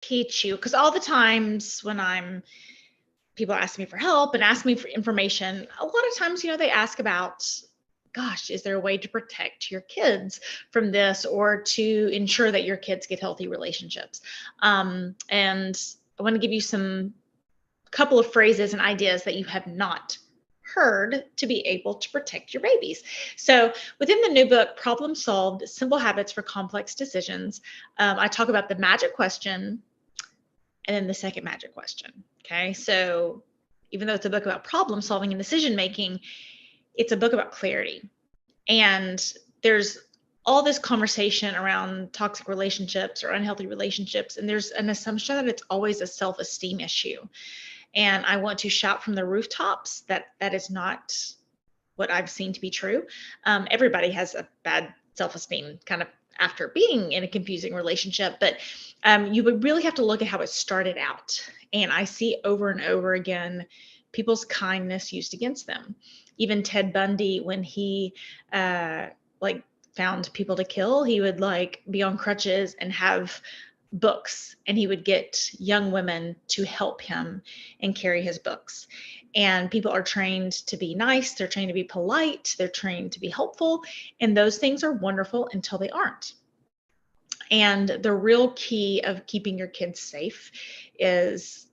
teach you, because all the times when people ask me for help and ask me for information, a lot of times, they ask about, gosh, is there a way to protect your kids from this or to ensure that your kids get healthy relationships? And I want to give you some couple of phrases and ideas that you have not heard to be able to protect your babies. So, within the new book, Problem Solved: Simple Habits for Complex Decisions, I talk about the magic question and then the second magic question. Okay. So, even though it's a book about problem solving and decision making, it's a book about clarity. And there's all this conversation around toxic relationships or unhealthy relationships. And there's an assumption that it's always a self esteem issue. And I want to shout from the rooftops that that is not what I've seen to be true. Everybody has a bad self esteem kind of after being in a confusing relationship, but you would really have to look at how it started out. And I see over and over again people's kindness used against them. Even Ted Bundy, when he like found people to kill, he would like be on crutches and have books, and he would get young women to help him and carry his books. And people are trained to be nice, they're trained to be polite, they're trained to be helpful, and those things are wonderful until they aren't. And the real key of keeping your kids safe is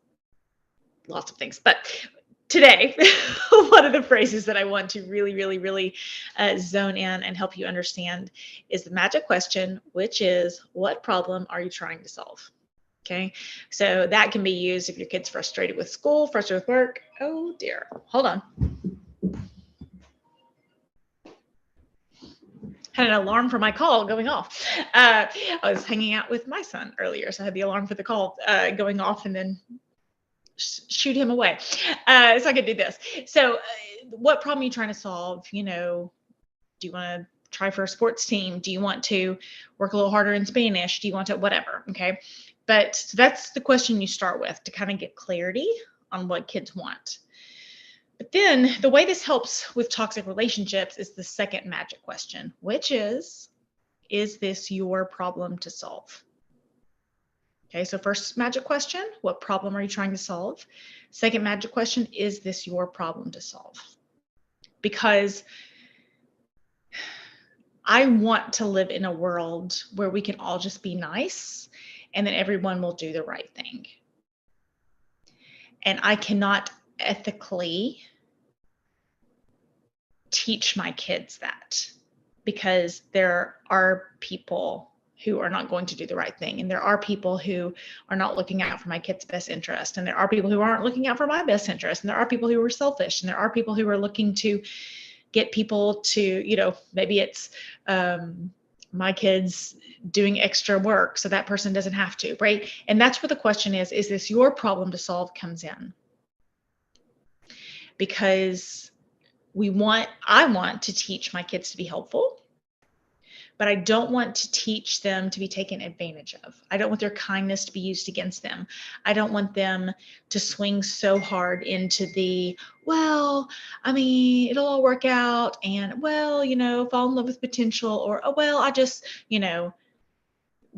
lots of things. But today, one of the phrases that I want to really, really, really zone in and help you understand is the magic question, which is, what problem are you trying to solve? Okay. So that can be used if your kid's frustrated with school, frustrated with work. Oh dear. Hold on. Had an alarm for my call going off. I was hanging out with my son earlier, so I had the alarm for the call going off, and then shoot him away. So I could do this. So, what problem are you trying to solve? Do you want to try for a sports team? Do you want to work a little harder in Spanish? Do you want to whatever? Okay. But so that's the question you start with to kind of get clarity on what kids want. But then the way this helps with toxic relationships is the second magic question, which is this your problem to solve? Okay, so first magic question, what problem are you trying to solve? Second magic question, is this your problem to solve? Because I want to live in a world where we can all just be nice and then everyone will do the right thing. And I cannot ethically teach my kids that, because there are people who are not going to do the right thing. And there are people who are not looking out for my kids' best interest. And there are people who aren't looking out for my best interest. And there are people who are selfish. And there are people who are looking to get people to, maybe it's my kids doing extra work so that person doesn't have to, right? And that's where the question is this your problem to solve comes in. Because I want to teach my kids to be helpful, but I don't want to teach them to be taken advantage of. I don't want their kindness to be used against them. I don't want them to swing so hard into well, I mean, it'll all work out, and well, fall in love with potential, or, oh, well, I just, one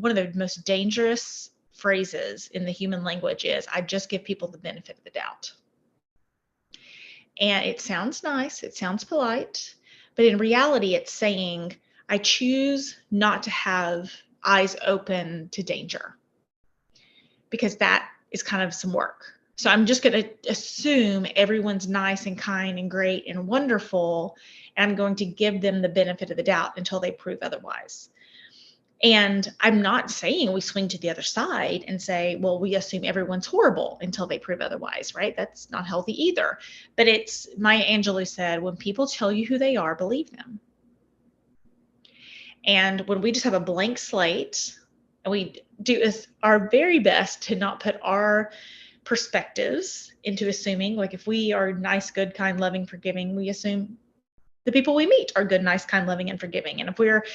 of the most dangerous phrases in the human language is, I just give people the benefit of the doubt. And it sounds nice, it sounds polite, but in reality, it's saying, I choose not to have eyes open to danger, because that is kind of some work. So I'm just going to assume everyone's nice and kind and great and wonderful, and I'm going to give them the benefit of the doubt until they prove otherwise. And I'm not saying we swing to the other side and say, well, we assume everyone's horrible until they prove otherwise, right? That's not healthy either. But it's Maya Angelou said, when people tell you who they are, believe them. And when we just have a blank slate and we do our very best to not put our perspectives into assuming, like if we are nice, good, kind, loving, forgiving, we assume the people we meet are good, nice, kind, loving, and forgiving. And if we're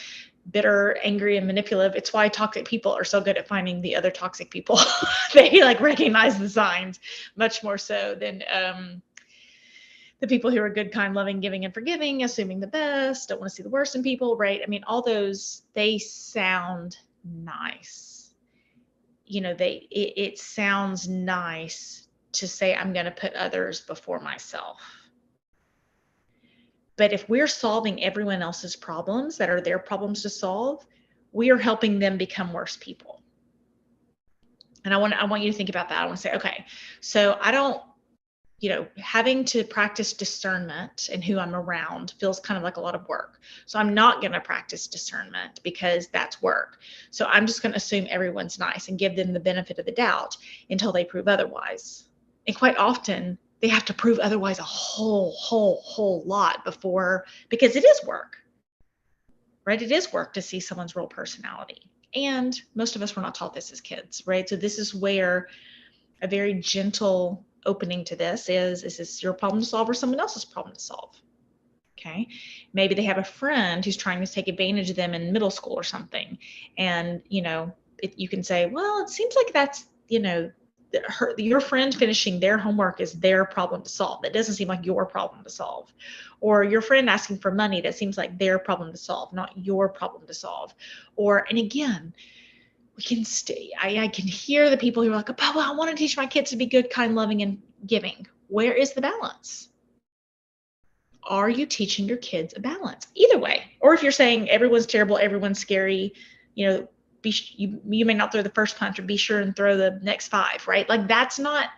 bitter, angry, and manipulative, it's why toxic people are so good at finding the other toxic people. They recognize the signs much more so than the people who are good, kind, loving, giving, and forgiving, assuming the best, don't want to see the worst in people, right? I mean, all those, they sound nice. it sounds nice to say, I'm going to put others before myself. But if we're solving everyone else's problems that are their problems to solve, we are helping them become worse people. And I want you to think about that. I want to say, okay, so I don't, having to practice discernment in who I'm around feels kind of like a lot of work. So I'm not going to practice discernment because that's work. So I'm just going to assume everyone's nice and give them the benefit of the doubt until they prove otherwise. And quite often they have to prove otherwise a whole lot before, because it is work, right? It is work to see someone's real personality. And most of us were not taught this as kids, right? So this is where a very gentle opening to this is this your problem to solve or someone else's problem to solve? Okay. Maybe they have a friend who's trying to take advantage of them in middle school or something. And, you can say, well, it seems like that's, your friend finishing their homework is their problem to solve. It doesn't seem like your problem to solve. Or your friend asking for money, that seems like their problem to solve, not your problem to solve. And again, we can stay. I can hear the people who are like, oh, well, I want to teach my kids to be good, kind, loving, and giving. Where is the balance? Are you teaching your kids a balance? Either way. Or if you're saying everyone's terrible, everyone's scary, you may not throw the first punch, or be sure and throw the next 5, right? Like that's got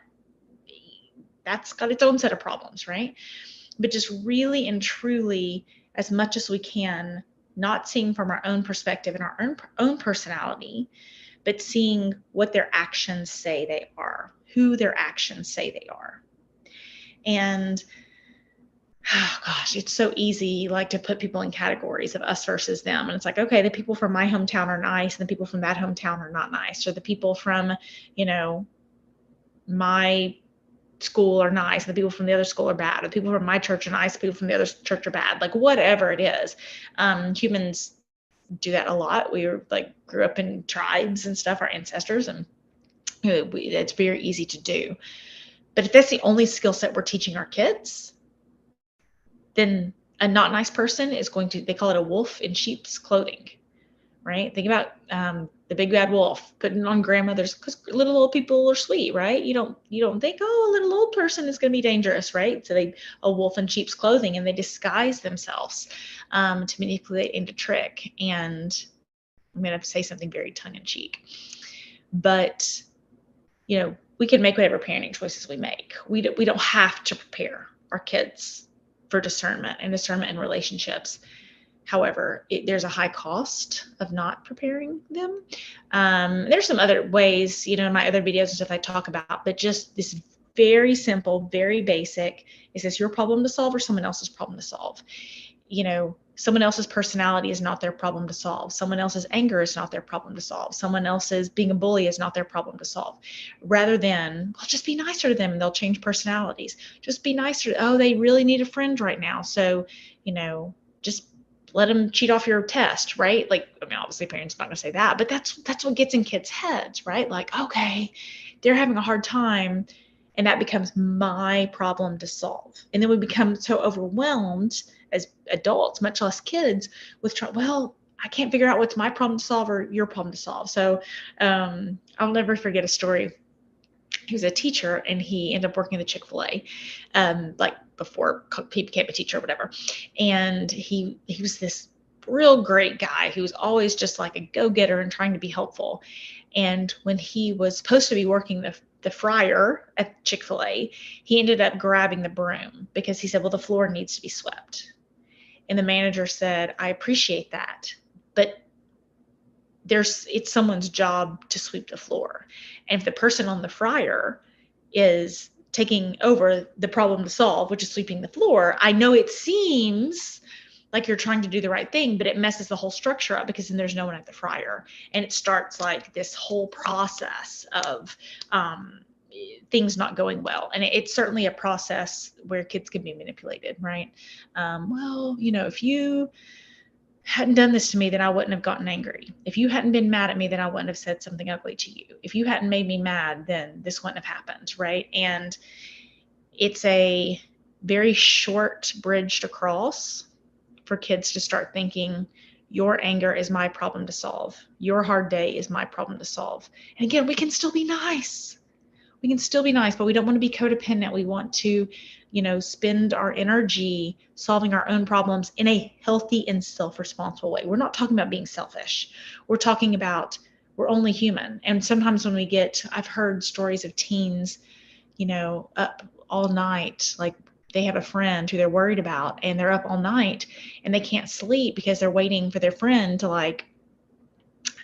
its own set of problems, right? But just really and truly, as much as we can, not seeing from our own perspective and our own personality, but seeing what their actions say they are, who their actions say they are. And oh gosh, it's so easy like to put people in categories of us versus them. And it's like, okay, the people from my hometown are nice and the people from that hometown are not nice. Or the people from, my school are nice and the people from the other school are bad. Or the people from my church are nice, the people from the other church are bad. Like whatever it is. Humans do that a lot. We grew up in tribes and stuff, our ancestors, and it's very easy to do. But if that's the only skill set we're teaching our kids, then a not nice person is they call it a wolf in sheep's clothing, right? Think about the big bad wolf putting on grandmothers, because little old people are sweet, right? You don't think, oh, a little old person is going to be dangerous, right? So a wolf in sheep's clothing, and they disguise themselves to manipulate and to trick. And I'm going to say something very tongue-in-cheek, but we can make whatever parenting choices we make. We don't have to prepare our kids for discernment in relationships. However, there's a high cost of not preparing them. There's some other ways, in my other videos and stuff I talk about, but just this very simple, very basic, is this your problem to solve or someone else's problem to solve? Someone else's personality is not their problem to solve. Someone else's anger is not their problem to solve. Someone else's being a bully is not their problem to solve. Rather than, well, just be nicer to them and they'll change personalities. Just be nicer. Oh, they really need a friend right now. So, just let them cheat off your test, right? Obviously parents not going to say that, but that's what gets in kids' heads, right? Like, okay, they're having a hard time, and that becomes my problem to solve. And then we become so overwhelmed as adults, much less kids, with I can't figure out what's my problem to solve or your problem to solve. So I'll never forget a story. He was a teacher and he ended up working at the Chick-fil-A, before he became a teacher or whatever. And he was this real great guy who was always just like a go-getter and trying to be helpful. And when he was supposed to be working the fryer at Chick-fil-A, he ended up grabbing the broom because he said, well, the floor needs to be swept. And the manager said, I appreciate that, but it's someone's job to sweep the floor. And if the person on the fryer is taking over the problem to solve, which is sweeping the floor, I know it seems like you're trying to do the right thing, but it messes the whole structure up because then there's no one at the fryer. And it starts like this whole process of things not going well. And it's certainly a process where kids can be manipulated, right? If you hadn't done this to me, then I wouldn't have gotten angry. If you hadn't been mad at me, then I wouldn't have said something ugly to you. If you hadn't made me mad, then this wouldn't have happened, right? And it's a very short bridge to cross for kids to start thinking Your anger is my problem to solve. Your hard day is my problem to solve. And again, we can still be nice. We can still be nice, but we don't want to be codependent. We want to, spend our energy solving our own problems in a healthy and self-responsible way. We're not talking about being selfish. We're talking about we're only human. And sometimes when I've heard stories of teens, up all night, like they have a friend who they're worried about and they're up all night and they can't sleep because they're waiting for their friend to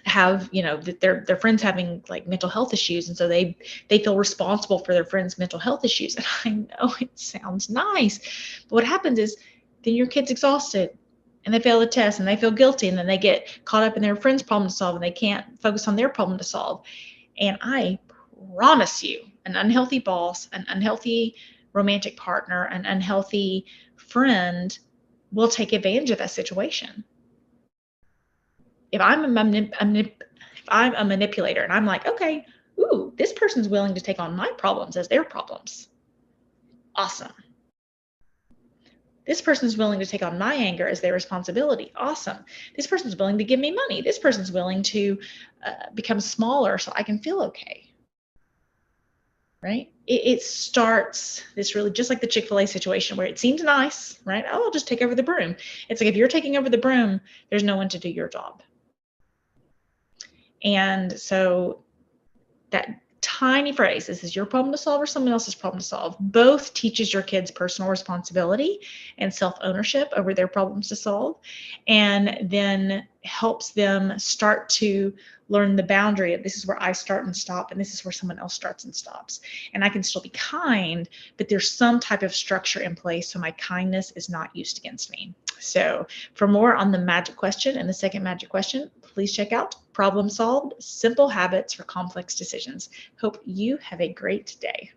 have that their friends having like mental health issues, and so they feel responsible for their friends' mental health issues. And I know it sounds nice, but what happens is then your kid's exhausted and they fail the test and they feel guilty, and then they get caught up in their friend's problem to solve and they can't focus on their problem to solve. And I promise you, an unhealthy boss, an unhealthy romantic partner, an unhealthy friend will take advantage of that situation. If I'm a manipulator and I'm like, okay, ooh, this person's willing to take on my problems as their problems. Awesome. This person's willing to take on my anger as their responsibility. Awesome. This person's willing to give me money. This person's willing to become smaller so I can feel okay. Right? It starts this really just like the Chick-fil-A situation where it seems nice, right? Oh, I'll just take over the broom. It's like if you're taking over the broom, there's no one to do your job. And so that tiny phrase, this is your problem to solve or someone else's problem to solve, both teaches your kids personal responsibility and self-ownership over their problems to solve, and then helps them start to learn the boundary of this is where I start and stop, and this is where someone else starts and stops. And I can still be kind, but there's some type of structure in place so my kindness is not used against me. So for more on the magic question and the second magic question, please check out Problem Solved: Simple Habits for Complex Decisions. Hope you have a great day.